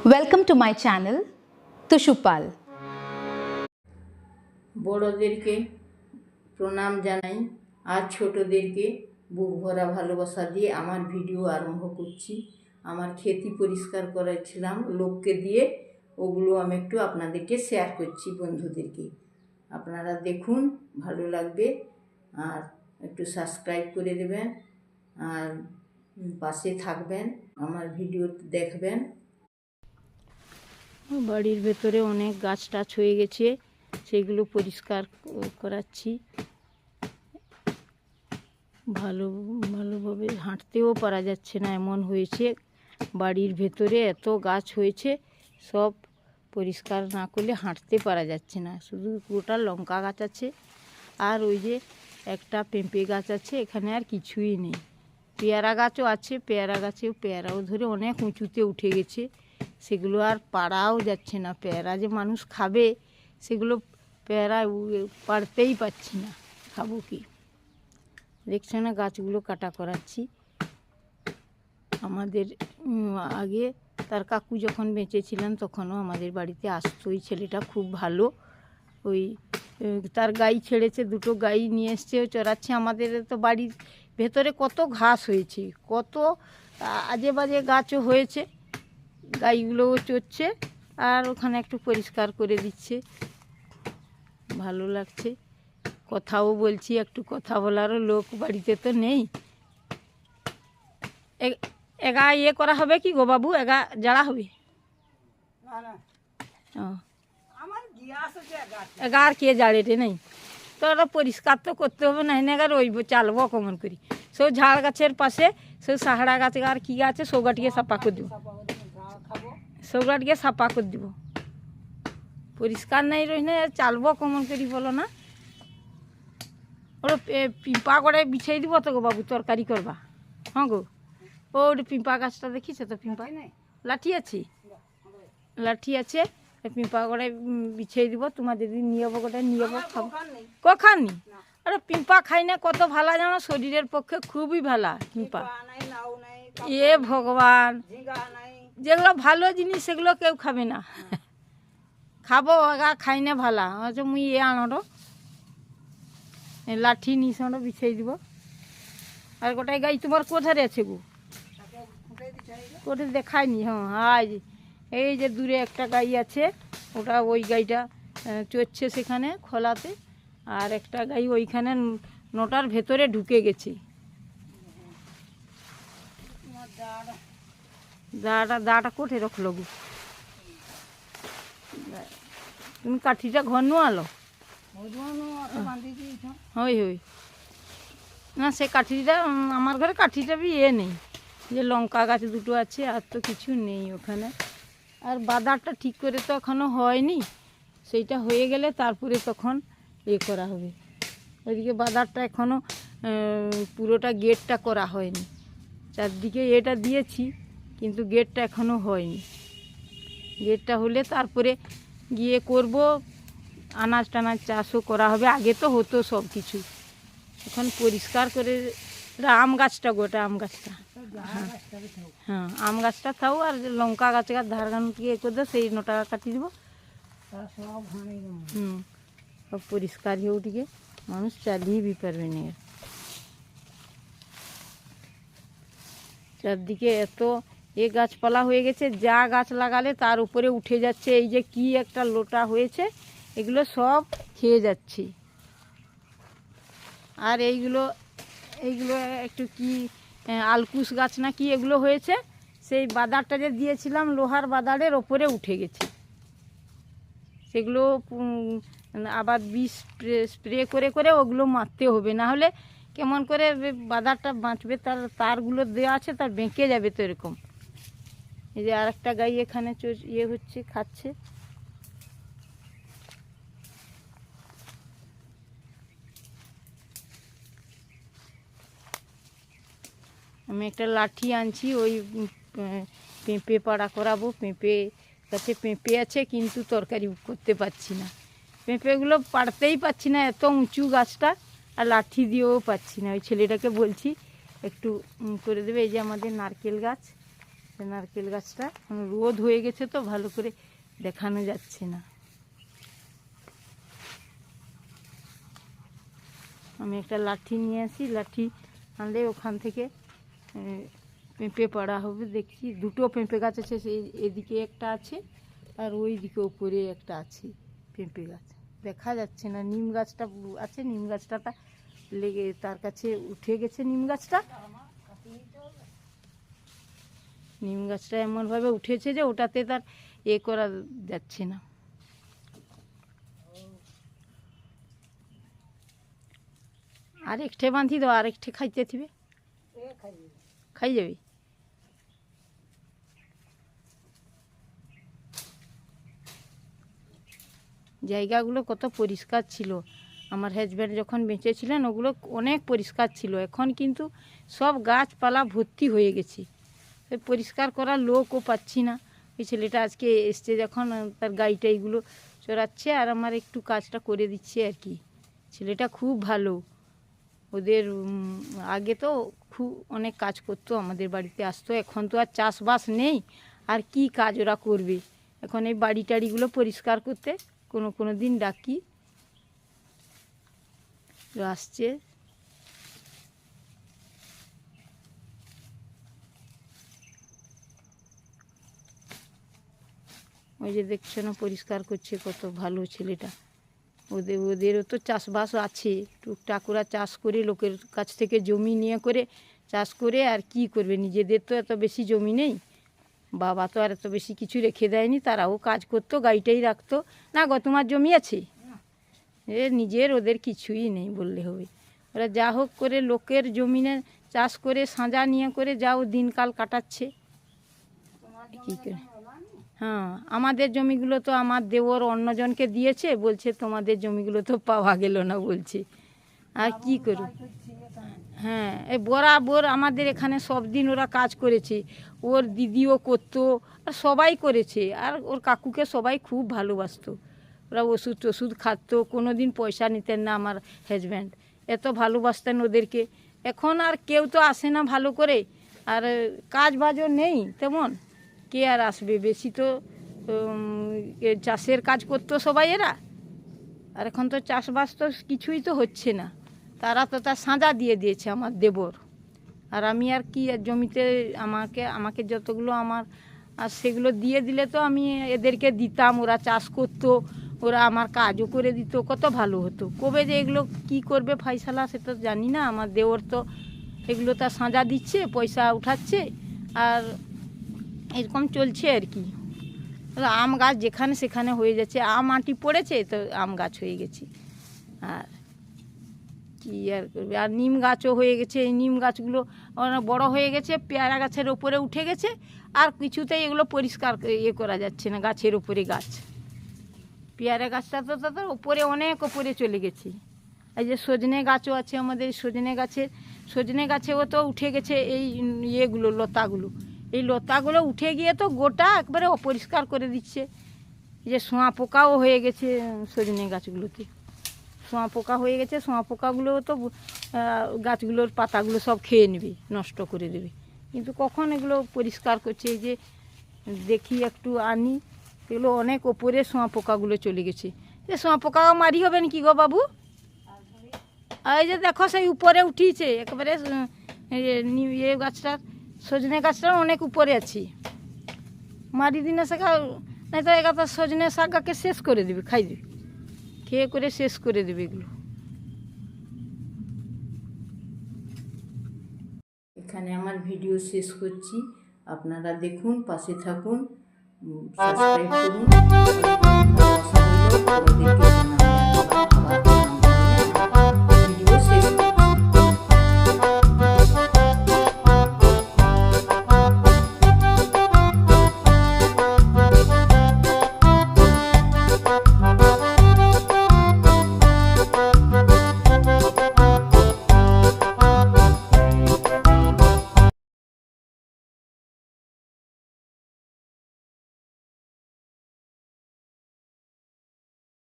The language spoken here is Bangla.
Welcome to my channel, Tushupal. বড়দেরকে প্রণাম জানাই আর ছোটদেরকে বুক ভরা ভালোবাসা দিয়ে আমার ভিডিও আরম্ভ করছি। আমার ক্ষেতি পরিষ্কার করেছিলাম লোককে দিয়ে, ওগুলো আমি একটু আপনাদেরকে শেয়ার করছি বন্ধুদেরকে। আপনারা দেখুন, ভালো লাগবে আর একটু সাবস্ক্রাইব করে দেবেন আর পাশে থাকবেন, আমার ভিডিও দেখবেন। বাড়ির ভেতরে অনেক গাছ টাছ হয়ে গেছে, সেগুলো পরিষ্কার করাচ্ছি। ভালোভাবে হাঁটতেও পারা যাচ্ছে না, এমন হয়েছে। বাড়ির ভেতরে এত গাছ হয়েছে, সব পরিষ্কার না করলে হাঁটতে পারা যাচ্ছে না। শুধু গোটা লঙ্কা গাছ আছে আর ওই যে একটা পেঁপে গাছ আছে, এখানে আর কিছুই নেই। পেয়ারা গাছও আছে, পেয়ারাও ধরে অনেক উঁচুতে উঠে গেছে, সেগুলো আর পাড়াও যাচ্ছে না। পেয়ারা যে মানুষ খাবে, সেগুলো পেয়ারা পাড়তেই পাচ্ছি না, খাবো কি? দেখছে না গাছগুলো কাটা করাচ্ছি। আমাদের আগে তার কাকু যখন বেঁচে ছিলেন তখনও আমাদের বাড়িতে আসতো। ওই ছেলেটা খুব ভালো। ওই তার গাই ছেড়েছে, দুটো গাই নিয়ে এসছে, চড়াচ্ছে। আমাদের তো বাড়ির ভেতরে কত ঘাস হয়েছে, কত আজে বাজে গাছও হয়েছে, গাইগুলোও চড়ছে আর ওখানে একটু পরিষ্কার করে দিচ্ছে। ভালো লাগছে, কথাও বলছি। একটু কথা বলারও লোক বাড়িতে তো নেই। এগা ইয়ে করা হবে কি গো বাবু? এগা জাড়া হবে? এগা আর কে জাড়েটে নেই তো, ওরা পরিষ্কার তো করতে হবে না। এনে এগার ওই চালবো কমন করি। সব ঝাড় গাছের পাশে সব সাহাড়া গাছ আর কী আছে, সৌগাটিকে সাফা করে দিব, সৌগাটিকে সাফা করে দিব। পরিষ্কার নাই রই না, চালবো কমন করি বলো না। ওরা পিঁপা করে বিছাই দিব তো গো বাবু, তরকারি করবা? হ্যাঁ গো, ওটা পিঁপা গাছটা দেখিছে তো? পিঁপা লাঠি আছে, লাঠি আছে, পিঁপা করে বিছিয়ে দিব। তোমাদের দিদি নিয়ে যাবো, গোটা নিয়ে যাবো, খাবো। কখানি? আরে পিঁপা খাই না, কত ভালো জানো, শরীরের পক্ষে খুবই ভালো পিঁপা। এ ভগবান, যেগুলো ভালো জিনিস সেগুলো কেউ খাবে না। খাবো, খাই না ভালা। আচ্ছা মুই আনো লাঠি নিস বিছিয়ে দিব। আর গোটাই গাই তোমার কোথায় আছে গো? কোথায় দেখায়নি? হ্যাঁ, এই যে দূরে একটা গাই আছে, ওটা ওই গাইটা চড়ছে সেখানে খোলাতে। আর একটা গাই ওইখানে নোটার ভেতরে ঢুকে গেছে। দাটা কোঠে রাখলো গো? তুমি কাঠিটা ঘর নো আলো? হই হই না, সে কাঠিটা আমার ঘরে কাঠিটা বি নেই। যে লঙ্কা গাছ দুটো আছে, আর তো কিছু নেই ওখানে। আর বাদারটা ঠিক করে তো এখনও হয়নি, সেইটা হয়ে গেলে তারপরে তখন করা হবে। ওইদিকে বাদারটা এখনও পুরোটা গেটটা করা হয়নি। চারদিকে এটা দিয়েছি, কিন্তু গেটটা এখনও হয়নি। গেটটা হলে তারপরে গিয়ে করব। আনাজ টানাজ চাষও করা হবে, আগে তো হতো সব কিছু। এখন পরিষ্কার করে আম গাছটা, গোটা আম গাছটা, হ্যাঁ আম গাছটা থাও। আর লঙ্কা গাছের ধার গান থেকে করে দেবো, সেই নোটা কাটি দিব। সব পরিষ্কার হয়ে উঠিকে মানুষ চালিয়ে বি পারবে না। চারদিকে এত গাছপালা হয়ে গেছে, যা গাছ লাগালে তার উপরে উঠে যাচ্ছে। এই যে কি একটা লোটা হয়েছে, এগুলো সব খেয়ে যাচ্ছে। আর এইগুলো একটু কি আলকুশ গাছ না কি এগুলো হয়েছে, সেই বাদারটা যে দিয়েছিলাম লোহার বাদারের ওপরে উঠে গেছে। সেগুলো আবার বিষ স্প্রে করে করে ওগুলো মারতে হবে, না হলে কেমন করে বাদারটা বাঁচবে? তার তারগুলো দেওয়া আছে, তার বেঁকে যাবে তো এরকম। এই যে আর একটা গাই এখানে হচ্ছে, খাচ্ছে। আমি একটা লাঠি আনছি, ওই পেঁপে পাড়া করাবো। পেঁপে গাছে পেঁপে আছে, কিন্তু তরকারি করতে পারছি না। পেঁপেগুলো পাড়তেই পারছি না, এত উঁচু গাছটা, আর লাঠি দিয়েও পাচ্ছি না। ওই ছেলেটাকে বলছি একটু করে দেবে। এই যে আমাদের নারকেল গাছ, সে নারকেল গাছটা রোদ হয়ে গেছে তো ভালো করে দেখানো যাচ্ছে না। আমি একটা লাঠি নিয়ে আসি, লাঠি আনলে ওখান থেকে পেঁপে পাড়া হবে। দেখছি দুটো পেঁপে গাছ আছে, সেই এদিকে একটা আছে আর ওই দিকে উপরে একটা আছে পেঁপে গাছ, দেখা যাচ্ছে না। নিম গাছটা আছে, নিম গাছটা লেগে তার কাছে উঠে গেছে। নিম গাছটা এমনভাবে উঠেছে যে ওটাতে তার করা যাচ্ছে না। আরেকটে বাঁধি দাও, আরেকটে খাইতে থিবে, খাই যাবি। জায়গাগুলো কত পরিষ্কার ছিল, আমার হাজব্যান্ড যখন বেঁচে ছিলেন ওগুলো অনেক পরিষ্কার ছিল। এখন কিন্তু সব গাছপালা ভর্তি হয়ে গেছে, পরিষ্কার করার লোকও পাচ্ছি না। ওই ছেলেটা আজকে এসছে যখন, তার গাড়িটা এইগুলো চড়াচ্ছে আর আমার একটু কাজটা করে দিচ্ছে আর কি। ছেলেটা খুব ভালো। ওদের আগে তো খুব অনেক কাজ করতো, আমাদের বাড়িতে আসতো। এখন তো আর চাষবাস নেই, আর কি কাজ ওরা করবে। এখন এই বাড়ি টাড়িগুলো পরিষ্কার করতে কোনো দিন ডাকি, আসছে। ওই যে দেখছো না পরিষ্কার করছে, কত ভালো ছেলেটা। ওদেরও তো চাষবাস আছে, টুকটাক ওরা চাষ করে লোকের কাছ থেকে জমি নিয়ে করে চাষ করে। আর কি করবে, নিজেদের তো এত বেশি জমি নেই, বাবা তো আর এত বেশি কিছু রেখে দেয়নি। তারাও কাজ করতো, গাড়িটাই রাখতো। না গো, তোমার জমি আছে? নিজের ওদের কিছুই নেই বললে হবে। ওরা যা হোক করে লোকের জমিনে চাষ করে সাঁজা নিয়ে করে যাও দিনকাল কাটাচ্ছে। কী করে? হ্যাঁ, আমাদের জমিগুলো তো আমার দেওর অন্যজনকে দিয়েছে, বলছে তোমাদের জমিগুলো তো পাওয়া গেল না বলছে। আর কি করব? হ্যাঁ, এই বরাবর আমাদের এখানে সব দিন ওরা কাজ করেছে, ওর দিদিও করতো, আর সবাই করেছে। আর ওর কাকুকে সবাই খুব ভালোবাসতো। ওরা ওষুধ খাতো, কোনো দিন পয়সা নিতেন না আমার হাজব্যান্ড, এত ভালোবাসতেন ওদেরকে। এখন আর কেউ তো আসে না ভালো করে, আর কাজ বাজও নেই তেমন, কে আর আসবে? বেশি তো চাষের কাজ করতো সবাই এরা, আর এখন তো চাষবাস তো কিছুই তো হচ্ছে না। তারা তো তার সাঁজা দিয়ে দিয়েছে আমার দেবর, আর আমি আর কি জমিতে আমাকে যতগুলো আমার, আর সেগুলো দিয়ে দিলে তো আমি এদেরকে দিতাম, ওরা চাষ করতো, ওরা আমার কাজও করে দিত, কত ভালো হতো। কবে যে এগুলো কি করবে ফাইসালা সেটা জানি না। আমার দেওর তো এগুলো তার সাঁজা দিচ্ছে, পয়সা উঠাচ্ছে, আর এরকম চলছে আর কি। আম গাছ যেখানে সেখানে হয়ে যাচ্ছে, আম আঁটি পড়েছে তো আম গাছ হয়ে গেছে। আর কি আর করবে? আর নিম গাছও হয়ে গেছে, এই নিম গাছগুলো বড় হয়ে গেছে, পেয়ারা গাছের ওপরে উঠে গেছে, আর কিছুতেই এগুলো পরিষ্কার করা যাচ্ছে না। গাছের ওপরে গাছ, পেয়ারা গাছটা তো তাদের ওপরে অনেক ওপরে চলে গেছে। এই যে সজনে গাছও আছে আমাদের, সজনে গাছেও তো উঠে গেছে এই লতাগুলো। এই লতাগুলো উঠে গিয়ে তো গোটা একবারে অপরিষ্কার করে দিচ্ছে। যে শোঁয়া পোকাও হয়ে গেছে সজনে গাছগুলোতে, শোঁয়া পোকা হয়ে গেছে। শোঁয়া পোকাগুলো তো গাছগুলোর পাতাগুলো সব খেয়ে নেবে, নষ্ট করে দেবে। কিন্তু কখন এগুলো পরিষ্কার করছে? এই যে দেখি একটু আনি, এগুলো অনেক ওপরে শোঁয়া পোকাগুলো চলে গেছে। যে শোঁয়া পোকা মারি হবে নাকি গো বাবু? এই যে দেখো সেই উপরে উঠিয়েছে একেবারে, গাছটার সজনে গাছটার অনেক উপরে আছি। মারি দিনে শাক, নাই তো এগাতা সজনে শাককে শেষ করে দেবে, খাই দেবে, খেয়ে করে শেষ করে দেবে এগুলো। এখানে আমার ভিডিও শেষ করছি। আপনারা দেখুন, পাশে থাকুন, সাবস্ক্রাইব করুন।